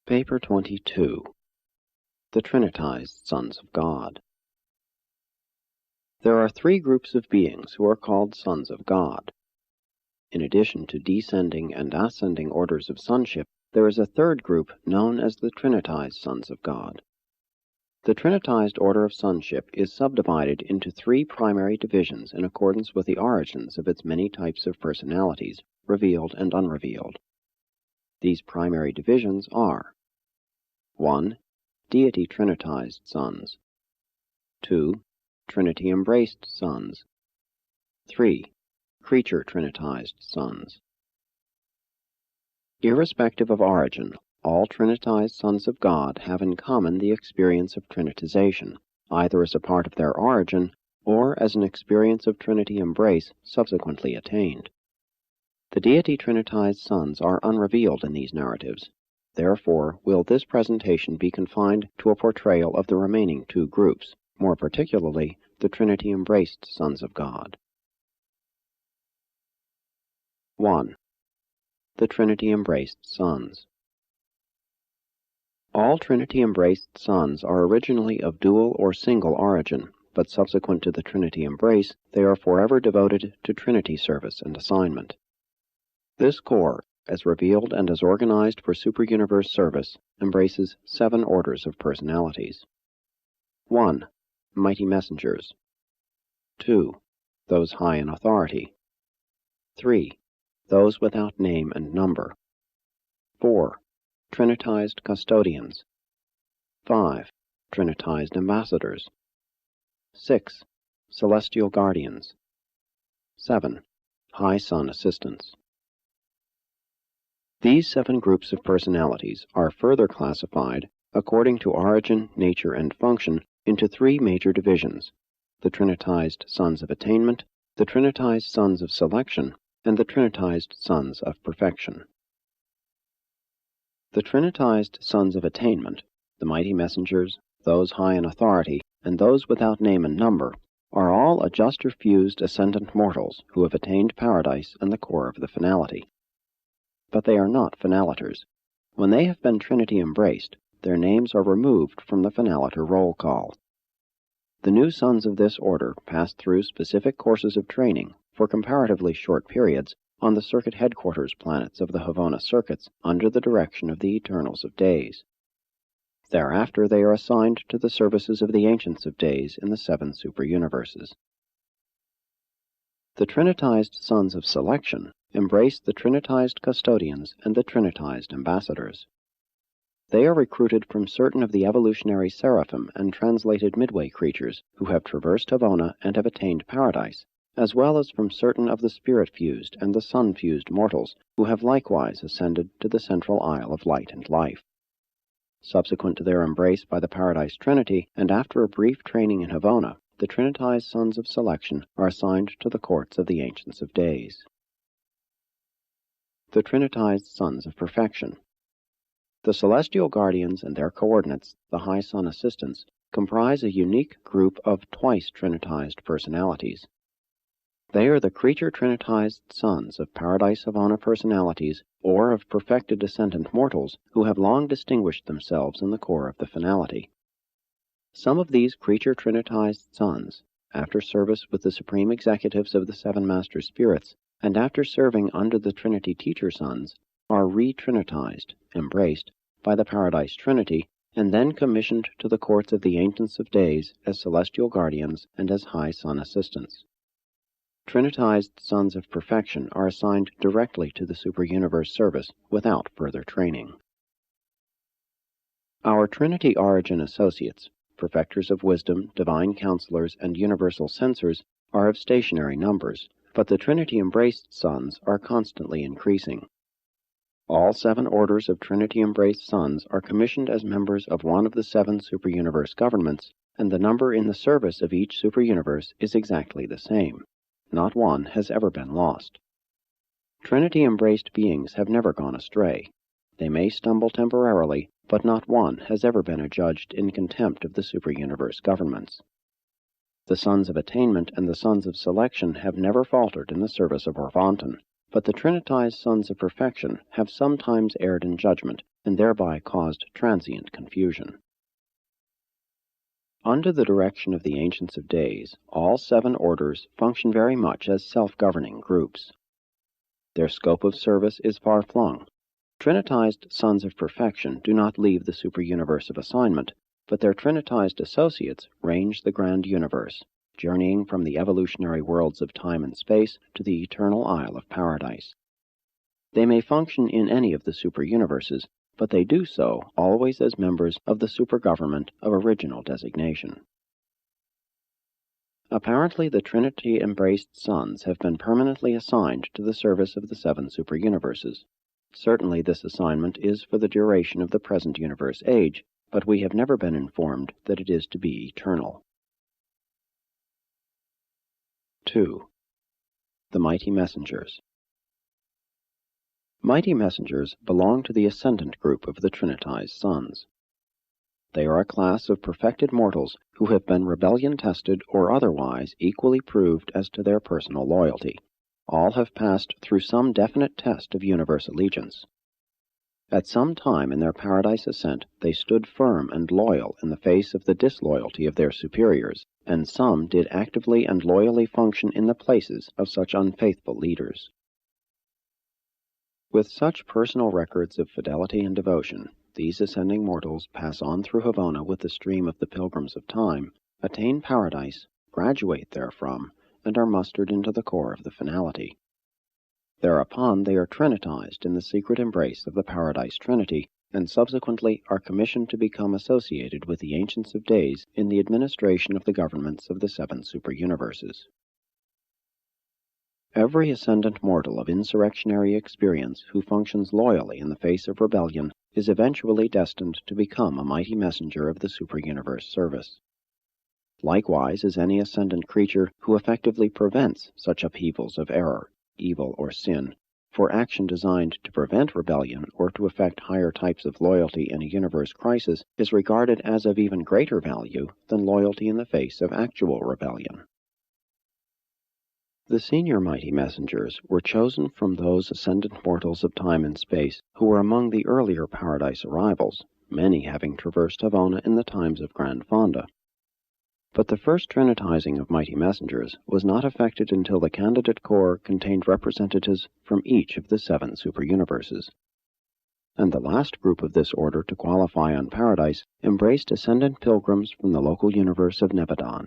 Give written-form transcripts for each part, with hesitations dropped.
Paper 22. The Trinitized Sons of God. There are three groups of beings who are called Sons of God. In addition to descending and ascending orders of sonship, there is a third group known as the Trinitized Sons of God. The Trinitized order of sonship is subdivided into three primary divisions in accordance with the origins of its many types of personalities, revealed and unrevealed. These primary divisions are: 1. Deity Trinitized Sons. 2. Trinity-Embraced Sons. 3. Creature Trinitized Sons. Irrespective of origin, all Trinitized Sons of God have in common the experience of Trinitization, either as a part of their origin or as an experience of Trinity embrace subsequently attained. The Deity Trinitized Sons are unrevealed in these narratives. Therefore, will this presentation be confined to a portrayal of the remaining two groups, more particularly the Trinity-Embraced Sons of God. 1. The Trinity-Embraced Sons. All Trinity-Embraced Sons are originally of dual or single origin, but subsequent to the Trinity embrace, they are forever devoted to Trinity service and assignment. This core, as revealed and as organized for super-universe service, embraces 7 orders of personalities. 1. Mighty Messengers. 2. Those high in authority. 3. Those without name and number. 4. Trinitized Custodians. 5. Trinitized Ambassadors. 6. Celestial Guardians. 7. High Son Assistants. These 7 groups of personalities are further classified, according to origin, nature, and function, into 3 major divisions: the Trinitized Sons of Attainment, the Trinitized Sons of Selection, and the Trinitized Sons of Perfection. The Trinitized Sons of Attainment, the Mighty Messengers, those high in authority, and those without name and number, are all adjuster-fused ascendant mortals who have attained paradise and the core of the finality. But they are not finaliters. When they have been Trinity-embraced, their names are removed from the finaliter roll call. The new sons of this order pass through specific courses of training, for comparatively short periods, on the circuit headquarters planets of the Havona circuits under the direction of the Eternals of Days. Thereafter they are assigned to the services of the Ancients of Days in the 7 super-universes. The Trinitized Sons of Selection embrace the Trinitized Custodians and the Trinitized Ambassadors. They are recruited from certain of the evolutionary seraphim and translated midway creatures who have traversed Havona and have attained paradise, as well as from certain of the spirit-fused and the sun-fused mortals who have likewise ascended to the central isle of light and life. Subsequent to their embrace by the Paradise Trinity, and after a brief training in Havona, the Trinitized Sons of Selection are assigned to the courts of the Ancients of Days. The Trinitized Sons of Perfection. The Celestial Guardians and their coordinates, the High Son Assistants, comprise a unique group of twice Trinitized personalities. They are the creature Trinitized Sons of Paradise Havana personalities or of perfected ascendant mortals who have long distinguished themselves in the core of the finality. Some of these creature Trinitized Sons, after service with the supreme executives of the 7 Master Spirits, and after serving under the Trinity Teacher Sons, are re-Trinitized, embraced, by the Paradise Trinity, and then commissioned to the courts of the Ancients of Days as Celestial Guardians and as High Son Assistants. Trinitized Sons of Perfection are assigned directly to the super-universe service without further training. Our Trinity Origin Associates, Perfectors of Wisdom, Divine Counselors, and Universal Censors, are of stationary numbers, but the Trinity-Embraced Sons are constantly increasing. All 7 orders of Trinity-Embraced Sons are commissioned as members of one of the 7 super-universe governments, and the number in the service of each super-universe is exactly the same. Not one has ever been lost. Trinity-embraced beings have never gone astray. They may stumble temporarily, but not one has ever been adjudged in contempt of the super-universe governments. The Sons of Attainment and the Sons of Selection have never faltered in the service of Orvonton, but the Trinitized Sons of Perfection have sometimes erred in judgment and thereby caused transient confusion. Under the direction of the Ancients of Days, all 7 orders function very much as self-governing groups. Their scope of service is far-flung. Trinitized Sons of Perfection do not leave the super-universe of assignment, but their Trinitized associates range the grand universe, journeying from the evolutionary worlds of time and space to the eternal Isle of Paradise. They may function in any of the super-universes, but they do so always as members of the super-government of original designation. Apparently, the Trinity-Embraced Sons have been permanently assigned to the service of the 7 super-universes. Certainly this assignment is for the duration of the present universe age, but we have never been informed that it is to be eternal. 2. The Mighty Messengers. Mighty Messengers belong to the ascendant group of the Trinitized Sons. They are a class of perfected mortals who have been rebellion-tested or otherwise equally proved as to their personal loyalty. All have passed through some definite test of universe allegiance. At some time in their paradise ascent, they stood firm and loyal in the face of the disloyalty of their superiors, and some did actively and loyally function in the places of such unfaithful leaders. With such personal records of fidelity and devotion, these ascending mortals pass on through Havona with the stream of the pilgrims of time, attain paradise, graduate therefrom, and are mustered into the core of the finality. Thereupon they are trinitized in the secret embrace of the Paradise Trinity, and subsequently are commissioned to become associated with the Ancients of Days in the administration of the governments of the 7 super-universes. Every ascendant mortal of insurrectionary experience who functions loyally in the face of rebellion is eventually destined to become a mighty messenger of the super-universe service. Likewise is any ascendant creature who effectively prevents such upheavals of error, evil, or sin, for action designed to prevent rebellion or to effect higher types of loyalty in a universe crisis is regarded as of even greater value than loyalty in the face of actual rebellion. The senior mighty messengers were chosen from those ascendant mortals of time and space who were among the earlier paradise arrivals, many having traversed Havona in the times of Grand Fonda. But the first trinitizing of mighty messengers was not effected until the candidate corps contained representatives from each of the 7 super-universes. And the last group of this order to qualify on paradise embraced ascendant pilgrims from the local universe of Nebadon.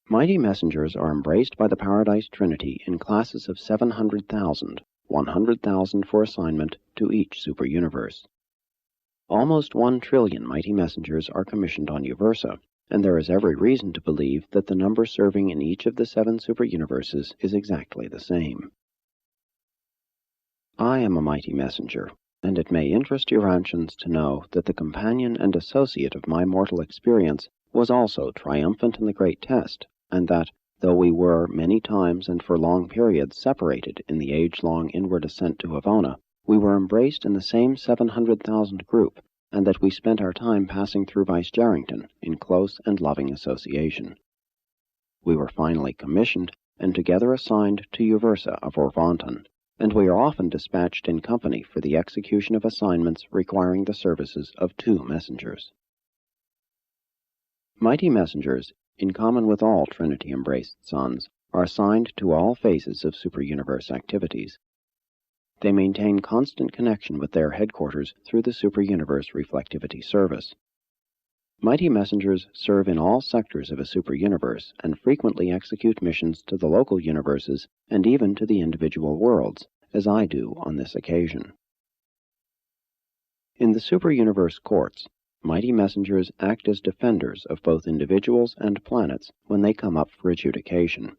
Mighty messengers are embraced by the Paradise Trinity in classes of 700,000, 100,000 for assignment to each super-universe. Almost 1 trillion mighty messengers are commissioned on Uversa, and there is every reason to believe that the number serving in each of the 7 super-universes is exactly the same. I am a mighty messenger, and it may interest Urantians to know that the companion and associate of my mortal experience was also triumphant in the great test, and that, though we were many times and for long periods separated in the age-long inward ascent to Havona, we were embraced in the same 700,000 group, and that we spent our time passing through Vice-Jarrington in close and loving association. We were finally commissioned, and together assigned to Uversa of Orvanton, and we are often dispatched in company for the execution of assignments requiring the services of 2 messengers. Mighty messengers, in common with all Trinity-Embraced Sons, are assigned to all phases of super-universe activities. They maintain constant connection with their headquarters through the super-universe reflectivity service. Mighty messengers serve in all sectors of a super-universe and frequently execute missions to the local universes and even to the individual worlds, as I do on this occasion. In the super-universe courts, mighty messengers act as defenders of both individuals and planets when they come up for adjudication.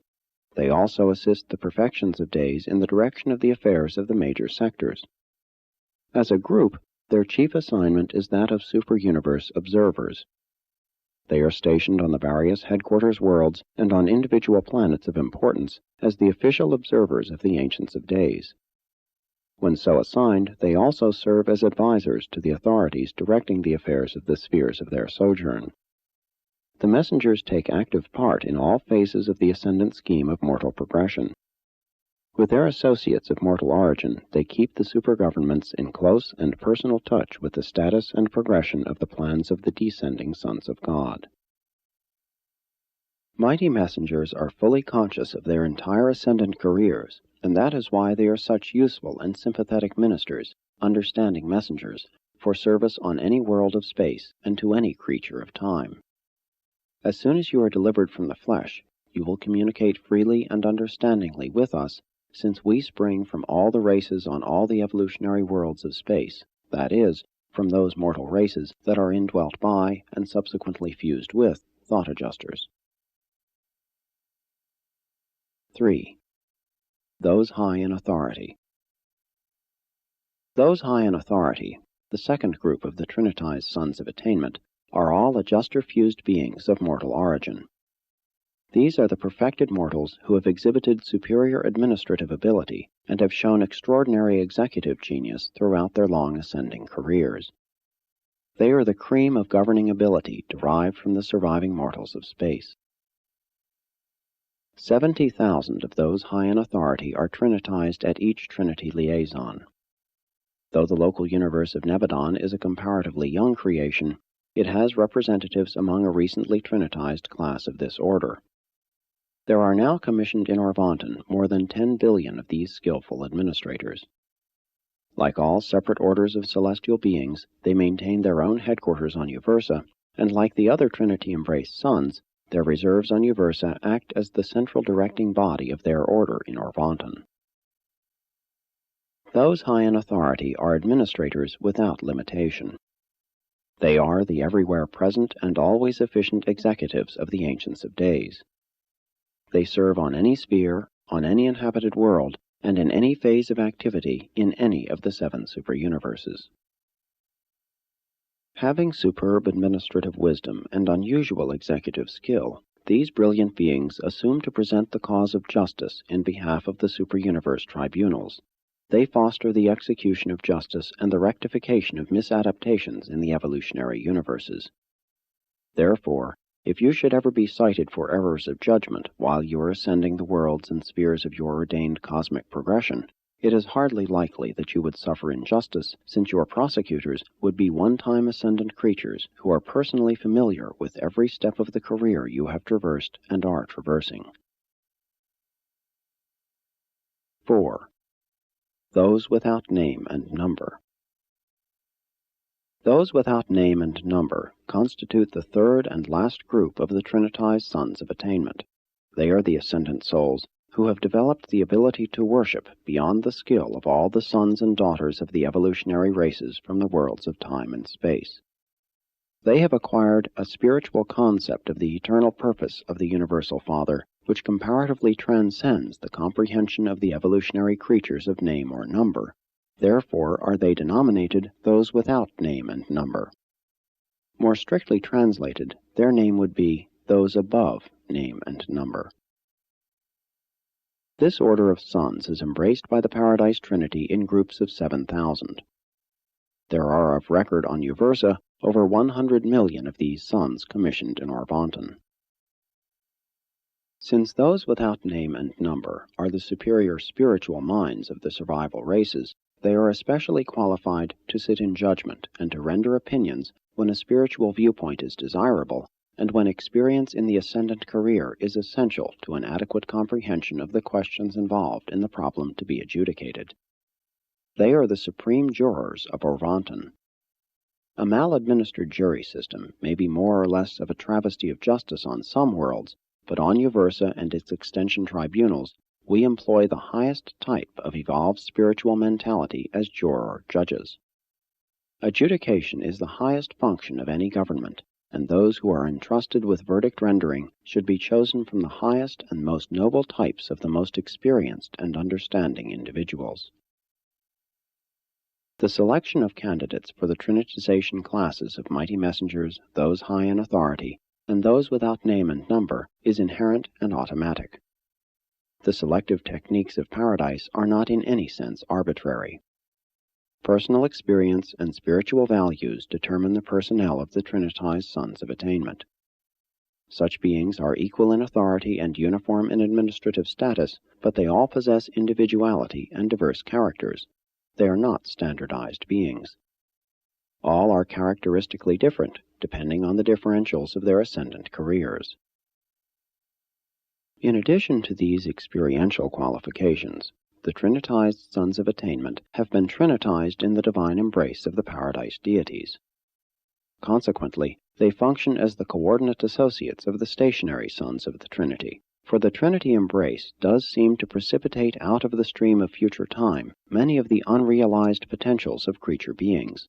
They also assist the perfections of days in the direction of the affairs of the major sectors. As a group, their chief assignment is that of super-universe observers. They are stationed on the various headquarters worlds and on individual planets of importance as the official observers of the Ancients of Days. When so assigned, they also serve as advisors to the authorities directing the affairs of the spheres of their sojourn. The messengers take active part in all phases of the ascendant scheme of mortal progression. With their associates of mortal origin, they keep the supergovernments in close and personal touch with the status and progression of the plans of the descending sons of God. Mighty messengers are fully conscious of their entire ascendant careers, and that is why they are such useful and sympathetic ministers, understanding messengers, for service on any world of space and to any creature of time. As soon as you are delivered from the flesh, you will communicate freely and understandingly with us, since we spring from all the races on all the evolutionary worlds of space, that is, from those mortal races that are indwelt by, and subsequently fused with, thought adjusters. 3. Those high in authority. Those high in authority, the second group of the Trinitized Sons of Attainment, are all adjuster-fused beings of mortal origin. These are the perfected mortals who have exhibited superior administrative ability and have shown extraordinary executive genius throughout their long ascending careers. They are the cream of governing ability derived from the surviving mortals of space. 70,000 of those high in authority are trinitized at each Trinity liaison. Though the local universe of Nebadon is a comparatively young creation, it has representatives among a recently trinitized class of this order. There are now commissioned in Orvanton more than 10 billion of these skillful administrators. Like all separate orders of celestial beings, they maintain their own headquarters on Uversa, and like the other Trinity-Embraced sons, their reserves on Uversa act as the central directing body of their order in Orvanton. Those high in authority are administrators without limitation. They are the everywhere present and always efficient executives of the Ancients of Days. They serve on any sphere, on any inhabited world, and in any phase of activity in any of the 7 superuniverses. Having superb administrative wisdom and unusual executive skill, these brilliant beings assume to present the cause of justice in behalf of the superuniverse tribunals. They foster the execution of justice and the rectification of misadaptations in the evolutionary universes. Therefore, if you should ever be cited for errors of judgment while you are ascending the worlds and spheres of your ordained cosmic progression, it is hardly likely that you would suffer injustice, since your prosecutors would be one-time ascendant creatures who are personally familiar with every step of the career you have traversed and are traversing. 4. Those without name and number. Those without name and number constitute the third and last group of the Trinitized Sons of Attainment. They are the ascendant souls who have developed the ability to worship beyond the skill of all the sons and daughters of the evolutionary races from the worlds of time and space. They have acquired a spiritual concept of the eternal purpose of the Universal Father, which comparatively transcends the comprehension of the evolutionary creatures of name or number. Therefore are they denominated those without name and number. More strictly translated, their name would be those above name and number. This order of sons is embraced by the Paradise Trinity in groups of 7,000. There are of record on Uversa over 100 million of these sons commissioned in Orvanton. Since those without name and number are the superior spiritual minds of the survival races, they are especially qualified to sit in judgment and to render opinions when a spiritual viewpoint is desirable, and when experience in the ascendant career is essential to an adequate comprehension of the questions involved in the problem to be adjudicated. They are the supreme jurors of Orvanton. A maladministered jury system may be more or less of a travesty of justice on some worlds, but on Uversa and its extension tribunals, we employ the highest type of evolved spiritual mentality as juror judges. Adjudication is the highest function of any government, and those who are entrusted with verdict rendering should be chosen from the highest and most noble types of the most experienced and understanding individuals. The selection of candidates for the Trinitization classes of mighty messengers, those high in authority, and those without name and number is inherent and automatic. The selective techniques of Paradise are not in any sense arbitrary. Personal experience and spiritual values determine the personnel of the Trinitized Sons of Attainment. Such beings are equal in authority and uniform in administrative status, but they all possess individuality and diverse characters. They are not standardized beings. All are characteristically different, depending on the differentials of their ascendant careers. In addition to these experiential qualifications, the Trinitized Sons of Attainment have been trinitized in the divine embrace of the Paradise deities. Consequently, they function as the coordinate associates of the stationary Sons of the Trinity, for the Trinity embrace does seem to precipitate out of the stream of future time many of the unrealized potentials of creature beings.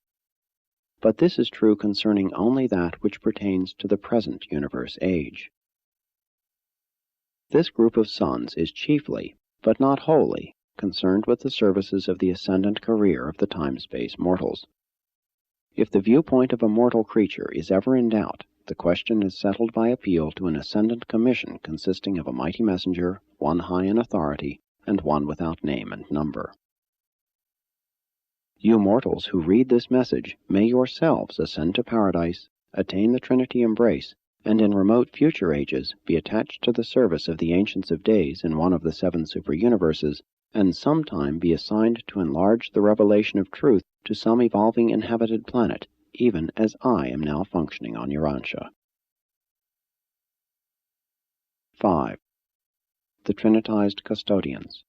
But this is true concerning only that which pertains to the present universe age. This group of sons is chiefly, but not wholly, concerned with the services of the ascendant career of the time-space mortals. If the viewpoint of a mortal creature is ever in doubt, the question is settled by appeal to an ascendant commission consisting of a mighty messenger, one high in authority, and one without name and number. You mortals who read this message may yourselves ascend to paradise, attain the Trinity embrace, and in remote future ages be attached to the service of the Ancients of Days in one of the 7 super-universes, and sometime be assigned to enlarge the revelation of truth to some evolving inhabited planet, even as I am now functioning on Urantia. 5. The Trinitized Custodians.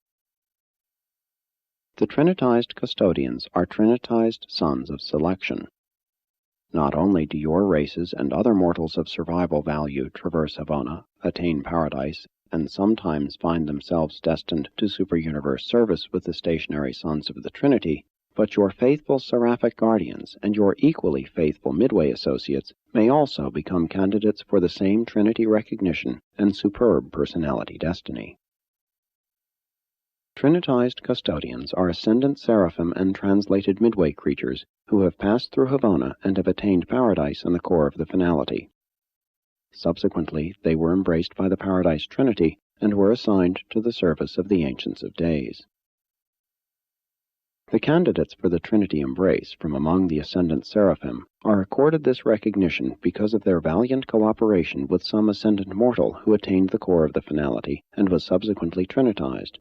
The Trinitized Custodians are Trinitized Sons of Selection. Not only do your races and other mortals of survival value traverse Havona, attain paradise, and sometimes find themselves destined to super-universe service with the stationary Sons of the Trinity, but your faithful seraphic guardians and your equally faithful Midway associates may also become candidates for the same Trinity recognition and superb personality destiny. Trinitized custodians are ascendant seraphim and translated Midway creatures who have passed through Havona and have attained paradise in the core of the finality. Subsequently, they were embraced by the Paradise Trinity and were assigned to the service of the Ancients of Days. The candidates for the Trinity embrace from among the ascendant seraphim are accorded this recognition because of their valiant cooperation with some ascendant mortal who attained the core of the finality and was subsequently trinitized.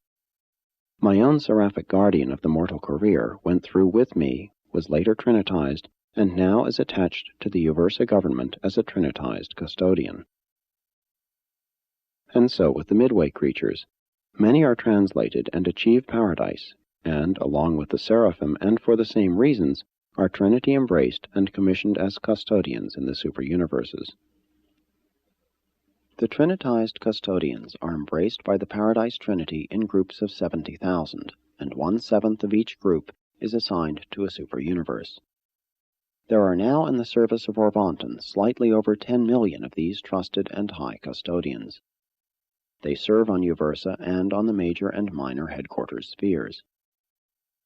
My own seraphic guardian of the mortal career went through with me, was later trinitized, and now is attached to the Uversa government as a trinitized custodian. And so with the Midway creatures. Many are translated and achieve paradise, and, along with the seraphim and for the same reasons, are Trinity embraced and commissioned as custodians in the super-universes. The Trinitized custodians are embraced by the Paradise Trinity in groups of 70,000, and 1/7 of each group is assigned to a super-universe. There are now in the service of Orvonton slightly over 10 million of these trusted and high custodians. They serve on Uversa and on the major and minor headquarters spheres.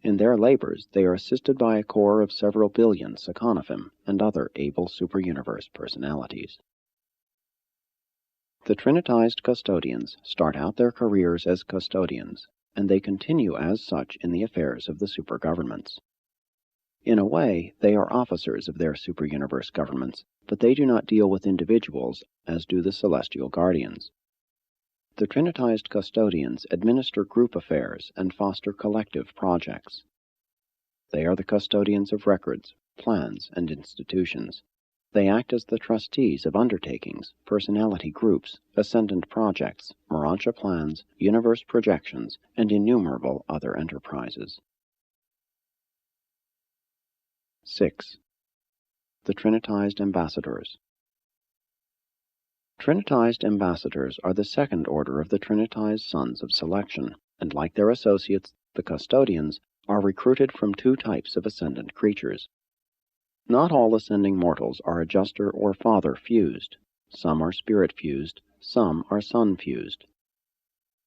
In their labors, they are assisted by a corps of several billion Sakonafim and other able super-universe personalities. The Trinitized custodians start out their careers as custodians, and they continue as such in the affairs of the super-governments. In a way, they are officers of their super-universe governments, but they do not deal with individuals as do the celestial guardians. The Trinitized custodians administer group affairs and foster collective projects. They are the custodians of records, plans, and institutions. They act as the trustees of undertakings, personality groups, ascendant projects, Morantia plans, universe projections, and innumerable other enterprises. 6. The Trinitized Ambassadors. Trinitized ambassadors are the second order of the Trinitized Sons of Selection, and like their associates, the custodians, are recruited from 2 types of ascendant creatures. Not all ascending mortals are adjuster or father fused. Some are spirit fused, some are sun fused.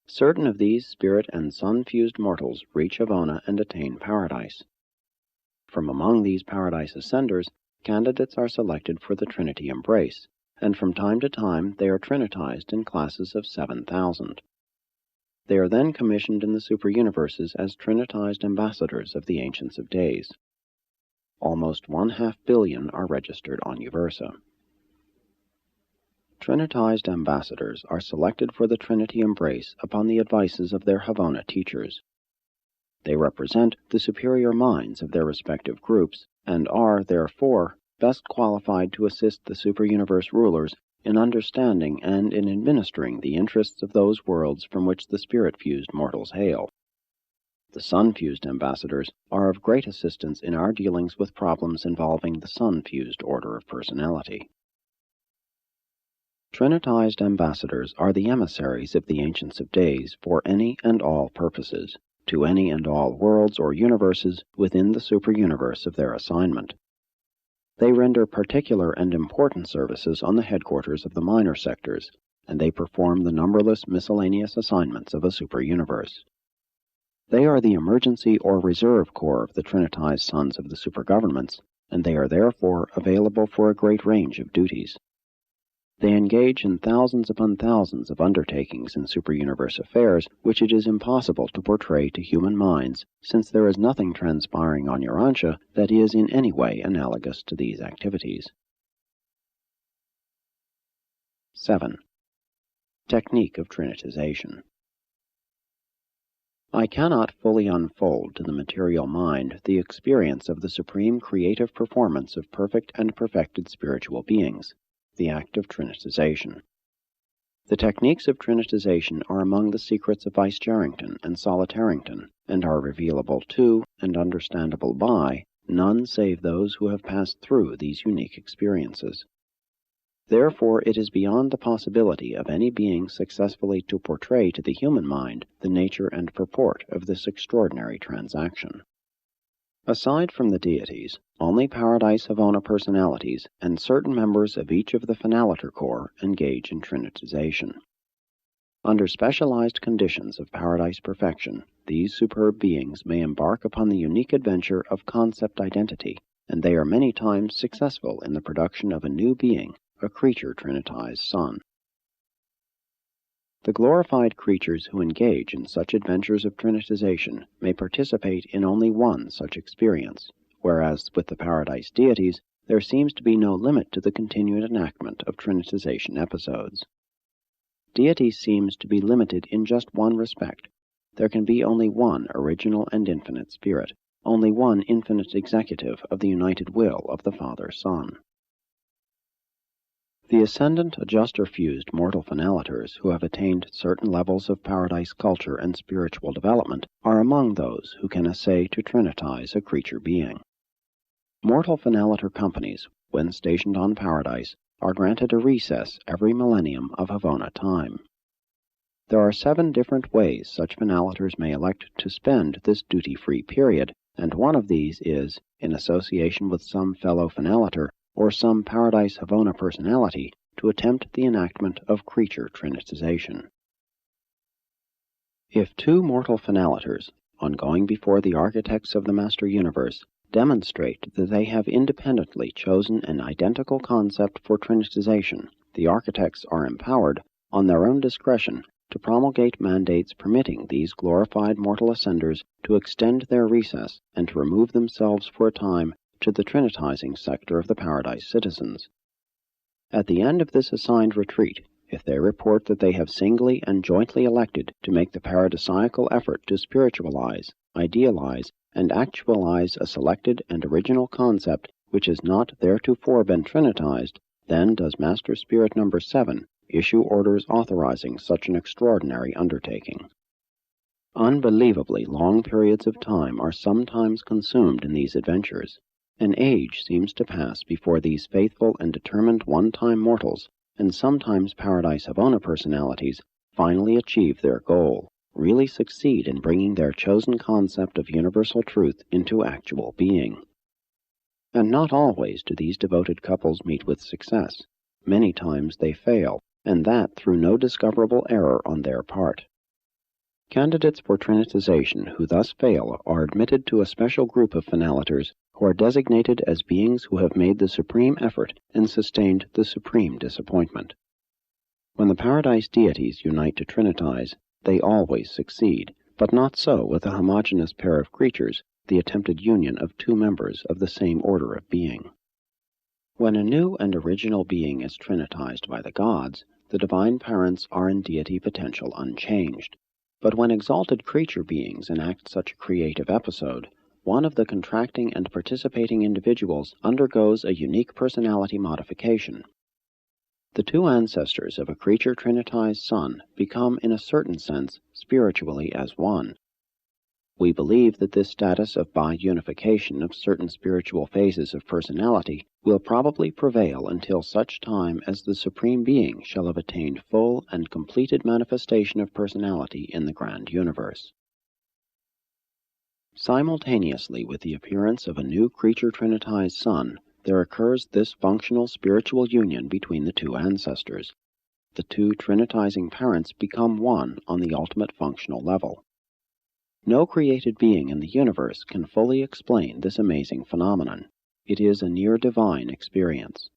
Certain of these spirit and sun fused mortals reach Havona and attain paradise. From among these paradise ascenders, candidates are selected for the Trinity embrace, and from time to time they are trinitized in classes of 7,000. They are then commissioned in the super-universes as trinitized ambassadors of the Ancients of Days. Almost 1/2 billion are registered on Uversa. Trinitized ambassadors are selected for the Trinity embrace upon the advices of their Havona teachers. They represent the superior minds of their respective groups and are, therefore, best qualified to assist the super-universe rulers in understanding and in administering the interests of those worlds from which the spirit-fused mortals hail. The sun-fused ambassadors are of great assistance in our dealings with problems involving the sun-fused order of personality. Trinitized ambassadors are the emissaries of the Ancients of Days for any and all purposes, to any and all worlds or universes within the super-universe of their assignment. They render particular and important services on the headquarters of the minor sectors, and they perform the numberless miscellaneous assignments of a super-universe. They are the emergency or reserve corps of the Trinitized Sons of the supergovernments, and they are therefore available for a great range of duties. They engage in thousands upon thousands of undertakings in super-universe affairs which it is impossible to portray to human minds, since there is nothing transpiring on Urantia that is in any way analogous to these activities. 7. Technique of Trinitization. I cannot fully unfold to the material mind the experience of the supreme creative performance of perfect and perfected spiritual beings, the act of Trinitization. The techniques of Trinitization are among the secrets of Vice-Jarrington and Solitarington, and are revealable to, and understandable by, none save those who have passed through these unique experiences. Therefore it is beyond the possibility of any being successfully to portray to the human mind the nature and purport of this extraordinary transaction. Aside from the deities, only Paradise Havona personalities and certain members of each of the Finaliter Corps engage in Trinitization. Under specialized conditions of Paradise perfection, these superb beings may embark upon the unique adventure of concept identity, and they are many times successful in the production of a new being, a creature Trinitized son. The glorified creatures who engage in such adventures of Trinitization may participate in only one such experience, whereas with the Paradise deities there seems to be no limit to the continued enactment of Trinitization episodes. Deity seems to be limited in just one respect. There can be only one original and infinite spirit, only one infinite executive of the united will of the Father-Son. The ascendant adjuster-fused mortal finaliters who have attained certain levels of Paradise culture and spiritual development are among those who can essay to trinitize a creature being. Mortal finaliter companies, when stationed on Paradise, are granted a recess every millennium of Havona time. There are 7 different ways such finaliters may elect to spend this duty-free period, and one of these is, in association with some fellow finaliter, or some Paradise Havona personality, to attempt the enactment of creature Trinitization. If 2 mortal finaliters, on going before the architects of the Master Universe, demonstrate that they have independently chosen an identical concept for Trinitization, the architects are empowered, on their own discretion, to promulgate mandates permitting these glorified mortal ascenders to extend their recess and to remove themselves for a time to the Trinitizing sector of the Paradise citizens. At the end of this assigned retreat, if they report that they have singly and jointly elected to make the paradisiacal effort to spiritualize, idealize, and actualize a selected and original concept which has not theretofore been Trinitized, then does Master Spirit number 7 issue orders authorizing such an extraordinary undertaking. Unbelievably long periods of time are sometimes consumed in these adventures. An age seems to pass before these faithful and determined one-time mortals, and sometimes Paradise Havona personalities, finally achieve their goal, really succeed in bringing their chosen concept of universal truth into actual being. And not always do these devoted couples meet with success. Many times they fail, and that through no discoverable error on their part. Candidates for Trinitization who thus fail are admitted to a special group of finaliters who are designated as beings who have made the supreme effort and sustained the supreme disappointment. When the Paradise deities unite to Trinitize, they always succeed, but not so with a homogeneous pair of creatures, the attempted union of 2 members of the same order of being. When a new and original being is trinitized by the gods, the divine parents are in deity potential unchanged. But when exalted creature beings enact such a creative episode, one of the contracting and participating individuals undergoes a unique personality modification. The two ancestors of a creature trinitized son become, in a certain sense, spiritually as one. We believe that this status of bi-unification of certain spiritual phases of personality will probably prevail until such time as the Supreme Being shall have attained full and completed manifestation of personality in the grand universe. Simultaneously with the appearance of a new creature trinitized son, there occurs this functional spiritual union between the two ancestors. The two trinitizing parents become one on the ultimate functional level. No created being in the universe can fully explain this amazing phenomenon. It is a near divine experience.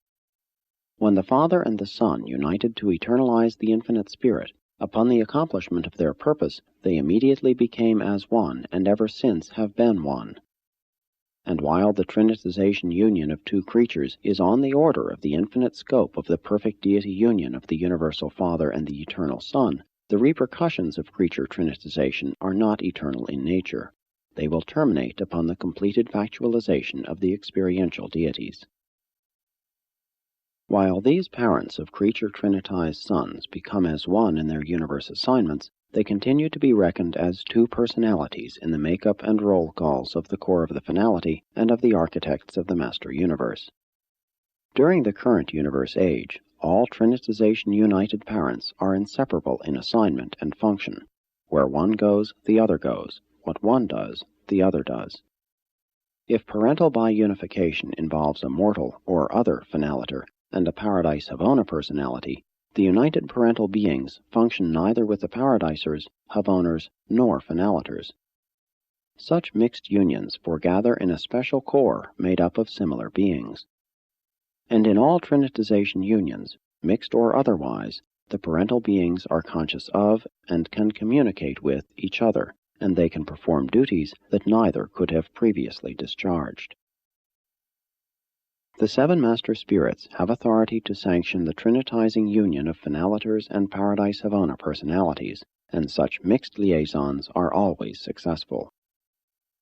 When the Father and the Son united to eternalize the infinite Spirit, upon the accomplishment of their purpose, they immediately became as one, and ever since have been one. And while the trinitization union of two creatures is on the order of the infinite scope of the perfect deity union of the universal Father and the eternal Son, the repercussions of creature trinitization are not eternal in nature. They will terminate upon the completed factualization of the experiential deities. While these parents of creature trinitized sons become as one in their universe assignments, they continue to be reckoned as two personalities in the makeup and roll calls of the core of the finality and of the architects of the master universe. During the current universe age, all trinitization-united parents are inseparable in assignment and function. Where one goes, the other goes. What one does, the other does. If parental bi-unification involves a mortal or other finaliter and a Paradise Havona personality, the united parental beings function neither with the Paradisers, Havoners, nor finaliters. Such mixed unions foregather in a special core made up of similar beings. And in all trinitization unions, mixed or otherwise, the parental beings are conscious of and can communicate with each other, and they can perform duties that neither could have previously discharged. The seven master spirits have authority to sanction the trinitizing union of finaliters and Paradise Havona personalities, and such mixed liaisons are always successful.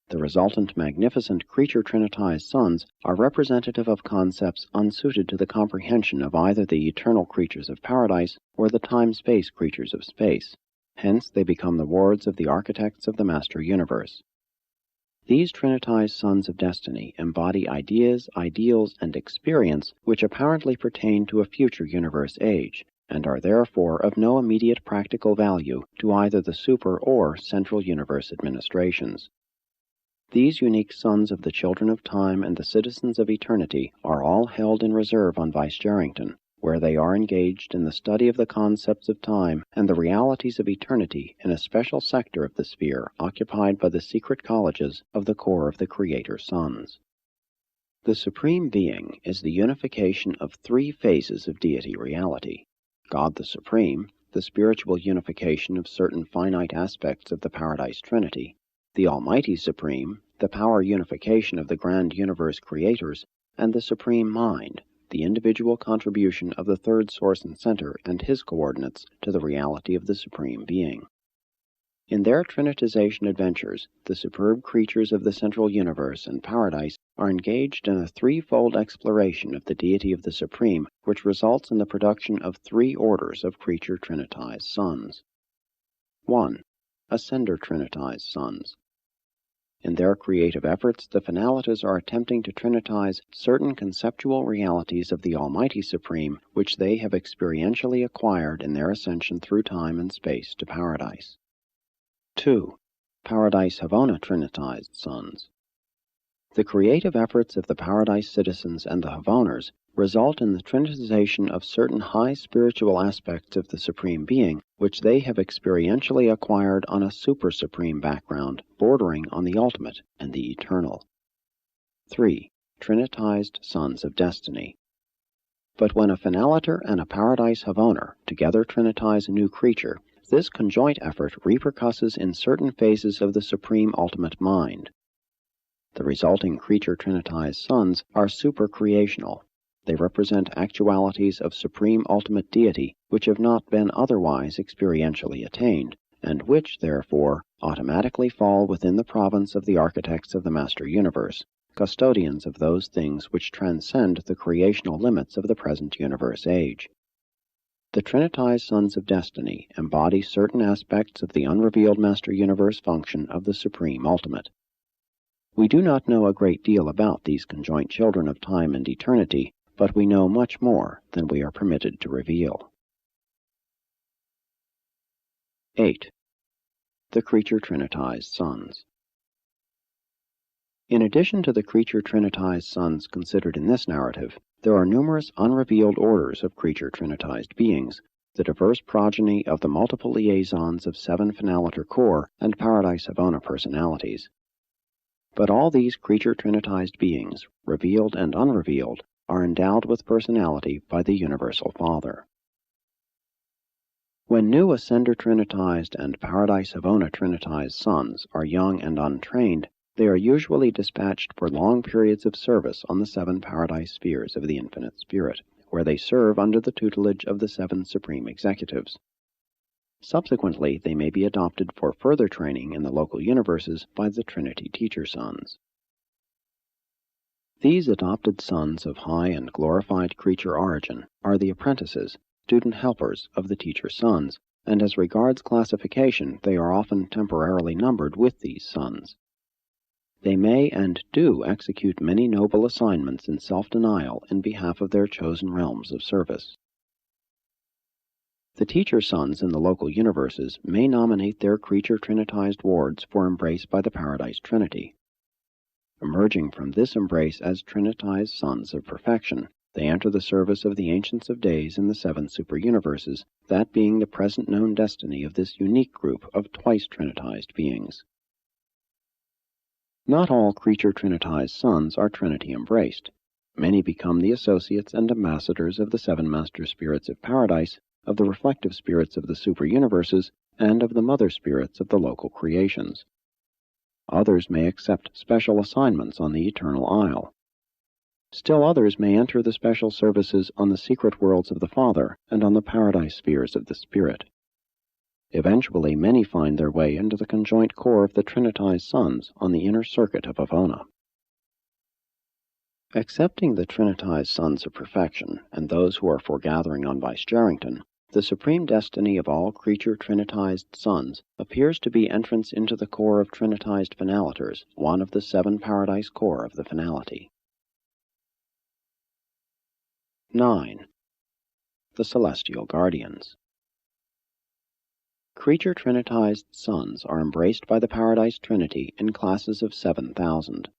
The resultant magnificent creature trinitized sons are representative of concepts unsuited to the comprehension of either the eternal creatures of paradise or the time-space creatures of space. Hence they become the wards of the architects of the master universe. These trinitized sons of destiny embody ideas, ideals, and experience which apparently pertain to a future universe age, and are therefore of no immediate practical value to either the super or central universe administrations. These unique sons of the children of time and the citizens of eternity are all held in reserve on Vicegerrington, where they are engaged in the study of the concepts of time and the realities of eternity in a special sector of the sphere occupied by the secret colleges of the core of the Creator Sons. The Supreme Being is the unification of three phases of deity reality: God the Supreme, the spiritual unification of certain finite aspects of the Paradise Trinity; the Almighty Supreme, the power unification of the grand universe creators; and the Supreme Mind, the individual contribution of the third source and center and his coordinates to the reality of the Supreme Being. In their trinitization adventures, the superb creatures of the central universe and paradise are engaged in a threefold exploration of the deity of the Supreme, which results in the production of three orders of creature trinitized sons. 1. Ascender trinitized sons. In their creative efforts, the finalitas are attempting to trinitize certain conceptual realities of the Almighty Supreme which they have experientially acquired in their ascension through time and space to paradise. 2. Paradise Havona trinitized sons. The creative efforts of the paradise citizens and the Havoners result in the trinitization of certain high spiritual aspects of the Supreme Being which they have experientially acquired on a super-supreme background bordering on the ultimate and the eternal. 3. Trinitized Sons of Destiny. But when a finaliter and a Paradise Havoner together trinitize a new creature, this conjoint effort repercusses in certain phases of the Supreme Ultimate Mind. The resulting creature trinitized sons are super-creational. They represent actualities of supreme ultimate deity which have not been otherwise experientially attained, and which, therefore, automatically fall within the province of the architects of the Master Universe, custodians of those things which transcend the creational limits of the present universe age. The Trinitized Sons of Destiny embody certain aspects of the unrevealed Master Universe function of the Supreme Ultimate. We do not know a great deal about these conjoint children of time and eternity, but we know much more than we are permitted to reveal. 8. The Creature Trinitized Sons. In addition to the creature Trinitized sons considered in this narrative, there are numerous unrevealed orders of creature Trinitized beings, the diverse progeny of the multiple liaisons of 7 Finaliter core and Paradise Havona personalities. But all these creature Trinitized beings, revealed and unrevealed, are endowed with personality by the Universal Father. When new Ascender Trinitized and Paradise Havona Trinitized sons are young and untrained, they are usually dispatched for long periods of service on the 7 Paradise spheres of the Infinite Spirit, where they serve under the tutelage of the 7 Supreme Executives. Subsequently, they may be adopted for further training in the local universes by the Trinity Teacher Sons. These adopted sons of high and glorified creature origin are the apprentices, student helpers of the Teacher Sons, and as regards classification, they are often temporarily numbered with these sons. They may and do execute many noble assignments in self-denial in behalf of their chosen realms of service. The Teacher Sons in the local universes may nominate their creature Trinitized wards for embrace by the Paradise Trinity. Emerging from this embrace as Trinitized Sons of Perfection, they enter the service of the Ancients of Days in the 7 super-universes, that being the present known destiny of this unique group of twice Trinitized beings. Not all creature Trinitized sons are Trinity-embraced. Many become the associates and ambassadors of the 7 Master Spirits of Paradise, of the reflective spirits of the super-universes, and of the mother spirits of the local creations. Others may accept special assignments on the Eternal Isle. Still others may enter the special services on the secret worlds of the Father and on the Paradise spheres of the Spirit. Eventually, many find their way into the conjoint core of the Trinitized Sons on the inner circuit of Havona. Accepting the Trinitized Sons of Perfection and those who are foregathering on Vice-Jarrington, the supreme destiny of all creature Trinitized sons appears to be entrance into the core of Trinitized Finaliters, one of the 7 Paradise core of the Finality. 9. The Celestial Guardians. Creature Trinitized sons are embraced by the Paradise Trinity in classes of 7,000.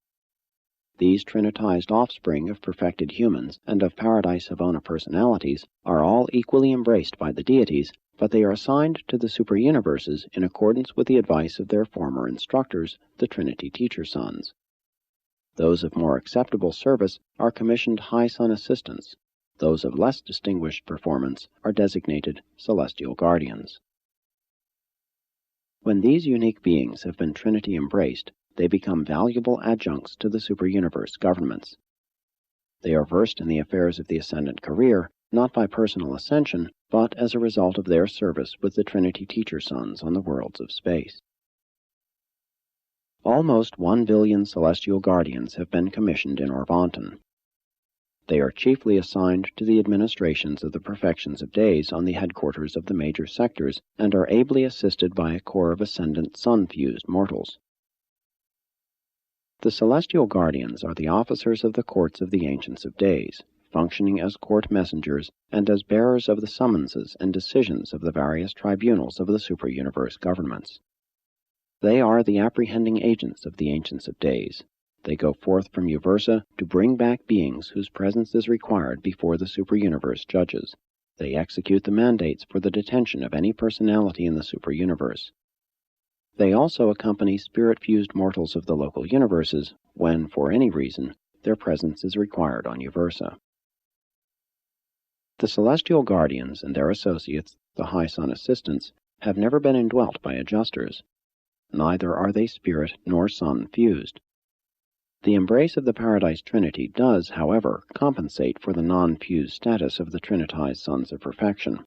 These Trinitized offspring of perfected humans and of Paradise Havona personalities are all equally embraced by the deities, but they are assigned to the super-universes in accordance with the advice of their former instructors, the Trinity Teacher Sons. Those of more acceptable service are commissioned High Son Assistants. Those of less distinguished performance are designated Celestial Guardians. When these unique beings have been Trinity-embraced, they become valuable adjuncts to the super-universe governments. They are versed in the affairs of the ascendant career, not by personal ascension, but as a result of their service with the Trinity Teacher Sons on the worlds of space. Almost 1 billion celestial guardians have been commissioned in Orvonton. They are chiefly assigned to the administrations of the perfections of days on the headquarters of the major sectors, and are ably assisted by a corps of ascendant sun-fused mortals. The Celestial Guardians are the officers of the courts of the Ancients of Days, functioning as court messengers and as bearers of the summonses and decisions of the various tribunals of the super-universe governments. They are the apprehending agents of the Ancients of Days. They go forth from Uversa to bring back beings whose presence is required before the super-universe judges. They execute the mandates for the detention of any personality in the super-universe. They also accompany spirit-fused mortals of the local universes when, for any reason, their presence is required on Uversa. The Celestial Guardians and their associates, the High Son Assistants, have never been indwelt by adjusters. Neither are they spirit nor sun-fused. The embrace of the Paradise Trinity does, however, compensate for the non-fused status of the Trinitized Sons of Perfection.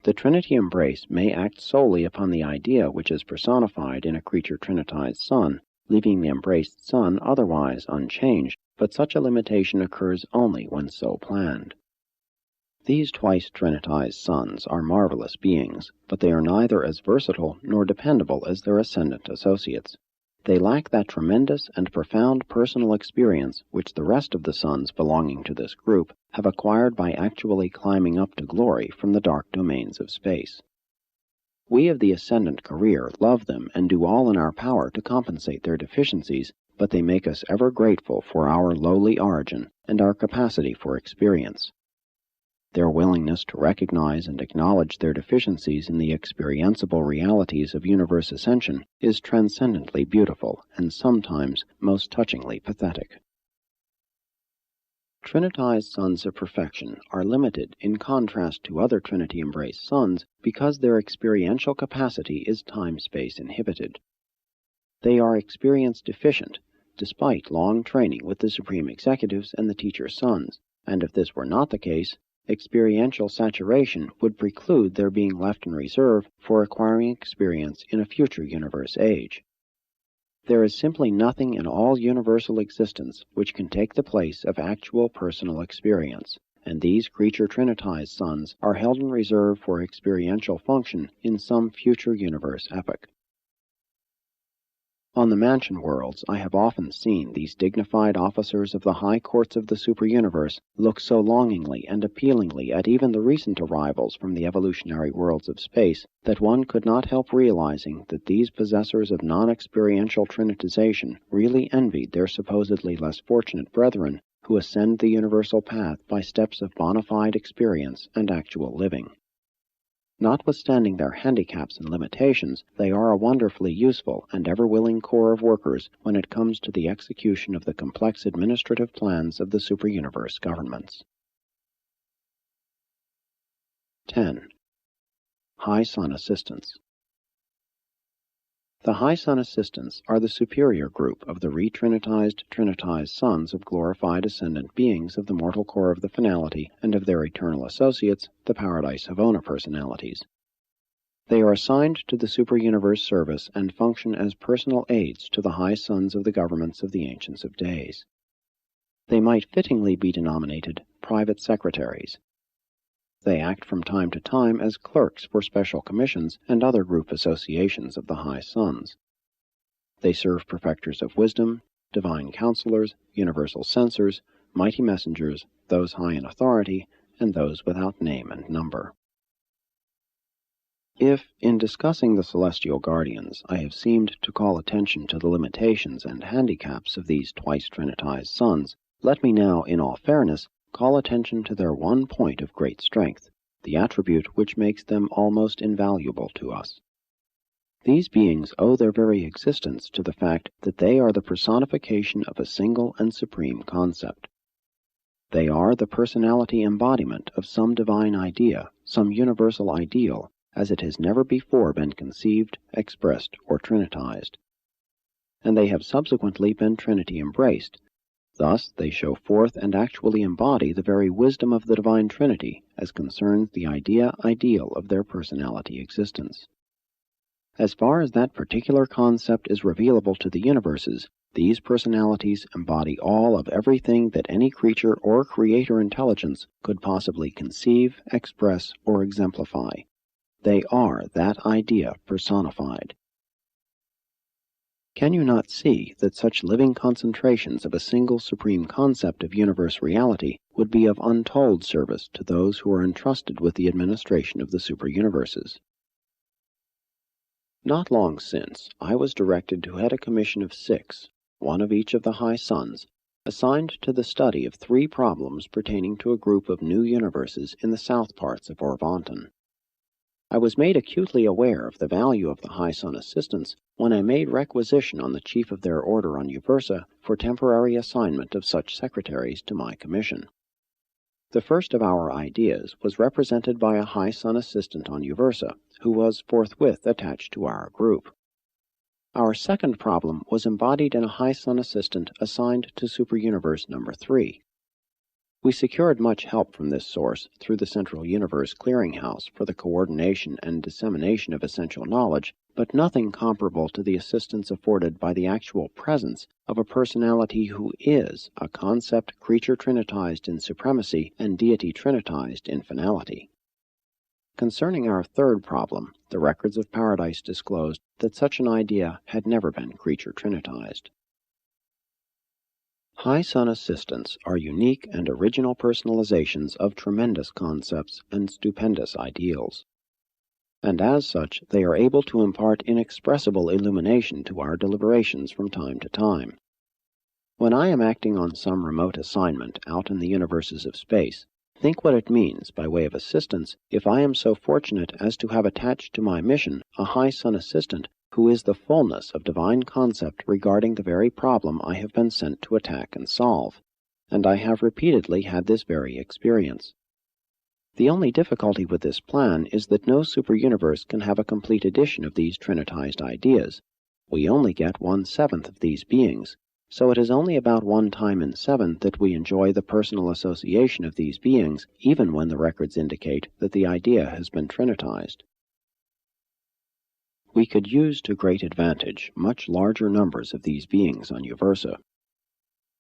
The Trinity embrace may act solely upon the idea which is personified in a creature Trinitized son, leaving the embraced son otherwise unchanged, but such a limitation occurs only when so planned. These twice Trinitized sons are marvelous beings, but they are neither as versatile nor dependable as their ascendant associates. They lack that tremendous and profound personal experience which the rest of the sons belonging to this group have acquired by actually climbing up to glory from the dark domains of space. We of the ascendant career love them and do all in our power to compensate their deficiencies, but they make us ever grateful for our lowly origin and our capacity for experience. Their willingness to recognize and acknowledge their deficiencies in the experienceable realities of universe ascension is transcendently beautiful and sometimes most touchingly pathetic. Trinitized Sons of Perfection are limited in contrast to other Trinity-embraced sons because their experiential capacity is time-space inhibited. They are experience deficient, despite long training with the Supreme Executives and the Teacher Sons, and if this were not the case, experiential saturation would preclude their being left in reserve for acquiring experience in a future universe age. There is simply nothing in all universal existence which can take the place of actual personal experience, and these creature Trinitized sons are held in reserve for experiential function in some future universe epoch. On the mansion worlds, I have often seen these dignified officers of the high courts of the super-universe look so longingly and appealingly at even the recent arrivals from the evolutionary worlds of space that one could not help realizing that these possessors of non-experiential trinitization really envied their supposedly less fortunate brethren who ascend the universal path by steps of bona fide experience and actual living. Notwithstanding their handicaps and limitations, they are a wonderfully useful and ever-willing corps of workers when it comes to the execution of the complex administrative plans of the super-universe governments. 10. High Son Assistants. The High Son Assistants are the superior group of the re-trinitized Trinitized sons of glorified ascendant beings of the mortal core of the finality and of their eternal associates, the Paradise Havona personalities. They are assigned to the super-universe service and function as personal aids to the high sons of the governments of the Ancients of Days. They might fittingly be denominated private secretaries. They act from time to time as clerks for special commissions and other group associations of the high sons. They serve perfecters of wisdom, divine counselors, universal censors, mighty messengers, those high in authority, and those without name and number. If, in discussing the celestial guardians, I have seemed to call attention to the limitations and handicaps of these twice trinitized sons, let me now, in all fairness, call attention to their one point of great strength, the attribute which makes them almost invaluable to us. These beings owe their very existence to the fact that they are the personification of a single and supreme concept. They are the personality embodiment of some divine idea, some universal ideal, as it has never before been conceived, expressed, or trinitized. And they have subsequently been Trinity-embraced. Thus, they show forth and actually embody the very wisdom of the Divine Trinity as concerns the ideal of their personality existence. As far as that particular concept is revealable to the universes, these personalities embody all of everything that any creature or creator intelligence could possibly conceive, express, or exemplify. They are that idea personified. Can you not see that such living concentrations of a single supreme concept of universe reality would be of untold service to those who are entrusted with the administration of the super-universes? Not long since, I was directed to head a commission of 6, one of each of the high sons, assigned to the study of 3 problems pertaining to a group of new universes in the south parts of Orvonton. I was made acutely aware of the value of the high son assistants when I made requisition on the chief of their order on Uversa for temporary assignment of such secretaries to my commission. The first of our ideas was represented by a high son assistant on Uversa, who was forthwith attached to our group. Our second problem was embodied in a High Son assistant assigned to Superuniverse number 3. We secured much help from this source through the Central Universe Clearinghouse for the coordination and dissemination of essential knowledge, but nothing comparable to the assistance afforded by the actual presence of a personality who is a concept creature trinitized in supremacy and deity trinitized in finality. Concerning our third problem, the records of Paradise disclosed that such an idea had never been creature trinitized. High Son assistants are unique and original personalizations of tremendous concepts and stupendous ideals. And as such, they are able to impart inexpressible illumination to our deliberations from time to time. When I am acting on some remote assignment out in the universes of space, think what it means, by way of assistance, if I am so fortunate as to have attached to my mission a High Son assistant who is the fullness of divine concept regarding the very problem I have been sent to attack and solve, and I have repeatedly had this very experience. The only difficulty with this plan is that no superuniverse can have a complete edition of these trinitized ideas. We only get 1/7 of these beings, so it is only about 1 time in 7 that we enjoy the personal association of these beings, even when the records indicate that the idea has been trinitized. We could use to great advantage much larger numbers of these beings on Uversa.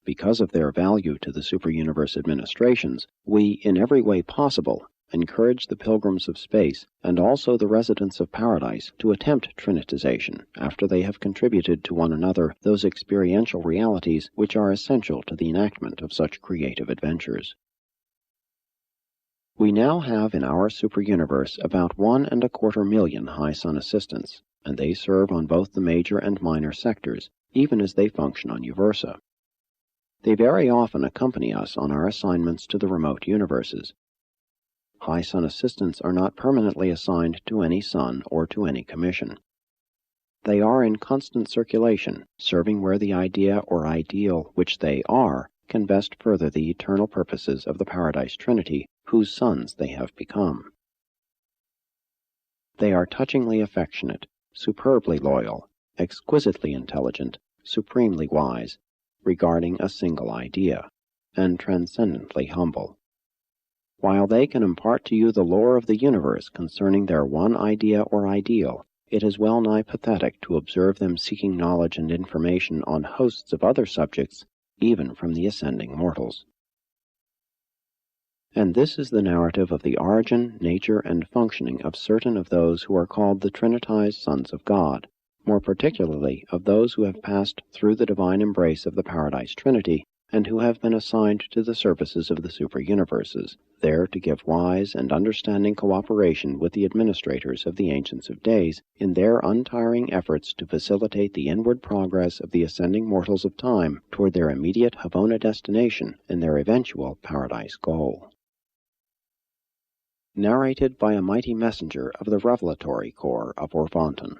Because of their value to the superuniverse administrations, we, in every way possible, encourage the pilgrims of space and also the residents of Paradise to attempt trinitization after they have contributed to one another those experiential realities which are essential to the enactment of such creative adventures. We now have in our superuniverse about 1.25 million High Son assistants, and they serve on both the major and minor sectors, even as they function on Uversa. They very often accompany us on our assignments to the remote universes. High Son assistants are not permanently assigned to any sun or to any commission. They are in constant circulation, serving where the idea or ideal which they are can best further the eternal purposes of the Paradise Trinity, whose sons they have become. They are touchingly affectionate, superbly loyal, exquisitely intelligent, supremely wise, regarding a single idea, and transcendently humble. While they can impart to you the lore of the universe concerning their one idea or ideal, it is well nigh pathetic to observe them seeking knowledge and information on hosts of other subjects, even from the ascending mortals. And this is the narrative of the origin, nature, and functioning of certain of those who are called the Trinitized Sons of God, more particularly of those who have passed through the divine embrace of the Paradise Trinity, and who have been assigned to the services of the superuniverses, there to give wise and understanding cooperation with the administrators of the Ancients of Days in their untiring efforts to facilitate the inward progress of the ascending mortals of time toward their immediate Havona destination and their eventual paradise goal. Narrated by a mighty messenger of the Revelatory Corps of Orvonton.